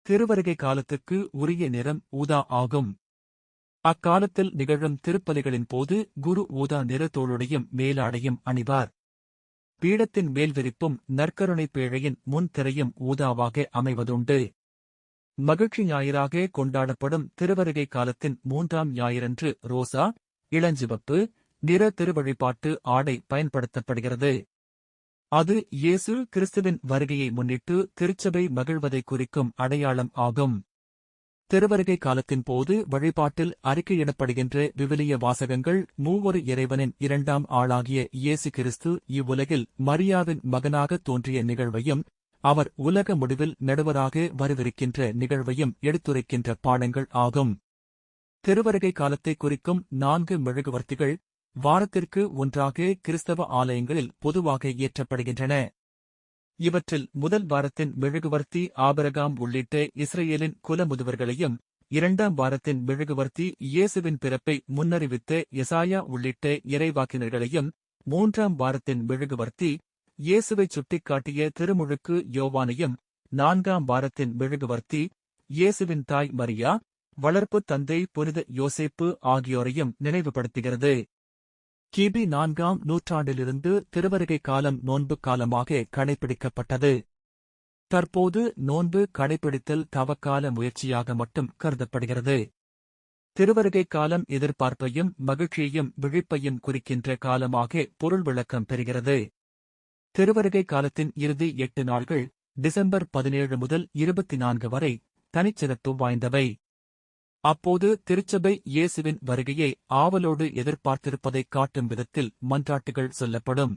திருவருகை காலத்துக்கு உரிய நிறம் ஊதா ஆகும். அக்காலத்தில் நிகழும் திருப்பலிகளின் போது குரு ஊதா நிற தோளுடையும் மேலாடையும் அணிவார். பீடத்தின் மேல்விரிப்பும் நற்கருணை பேழையின் முன் திரையும் ஊதாவாக அமைவதுண்டு. மகிழ்ச்சி ஞாயிறாக கொண்டாடப்படும் திருவருகை காலத்தின் 3ஆம் ஞாயிறன்று ரோசா, இளஞ்சிவப்பு நிற திருவழிபாட்டு ஆடை பயன்படுத்தப்படுகிறது. அது இயேசு கிறிஸ்துவின் வருகையை முன்னிட்டு திருச்சபை மகிழ்வதை குறிக்கும் அடையாளம் ஆகும். திருவருகை காலத்தின் போது வழிபாட்டில் அறிக்கையிடப்படுகின்ற விவிலிய வாசகங்கள் மூவொரு இறைவனின் 2ஆம் ஆளாகிய இயேசு கிறிஸ்து இவ்வுலகில் மரியாவின் மகனாக தோன்றிய நிகழ்வையும் அவர் உலக முடிவில் நடுவராக வரவிருக்கின்ற நிகழ்வையும் எடுத்துரைக்கின்ற பாடங்கள் ஆகும். திருவருகை காலத்தை குறிக்கும் 4 மெழுகுவர்த்திகள் வாரத்திற்கு ஒன்றாக கிறிஸ்தவ ஆலயங்களில் பொதுவாக ஏற்றப்படுகின்றன. இவற்றில் முதல் வாரத்தின் மெழுகுவர்த்தி ஆபிரகாம் உள்ளிட்ட இஸ்ரேலின் குல முதுவர்களையும், 2ஆம் வாரத்தின் மெழுகுவர்த்தி இயேசுவின் பிறப்பை முன்னறிவித்த எசாயா உள்ளிட்ட இறைவாக்கினர்களையும், 3ஆம் வாரத்தின் மெழுகுவர்த்தி இயேசுவைச் சுட்டிக்காட்டிய திருமுழுக்கு யோவானையும், 4ஆம் வாரத்தின் மெழுகுவர்த்தி இயேசுவின் தாய் மரியா, வளர்ப்பு தந்தை புனித யோசேப்பு ஆகியோரையும் நினைவுபடுத்துகிறது. கிபி 4ஆம் நூற்றாண்டிலிருந்து திருவருகை காலம் நோன்பு காலமாக கடைபிடிக்கப்பட்டது. தற்போது நோன்பு கடைபிடித்தல் தவக்கால முயற்சியாக மட்டும் கருதப்படுகிறது. திருவருகை காலம் எதிர்பார்ப்பையும் மகிழ்ச்சியையும் விழிப்பையும் குறிக்கின்ற காலமாக பொருள் விளக்கம் பெறுகிறது. திருவருகை காலத்தின் இறுதி 8 நாள்கள் டிசம்பர் 17 முதல் 24 வரை தனிச்சிறப்பு வாய்ந்தவை. அப்போது திருச்சபை இயேசுவின் வருகையை ஆவலோடு எதிர்பார்த்திருப்பதைக் காட்டும் விதத்தில் மன்றாட்டுகள் சொல்லப்படும்.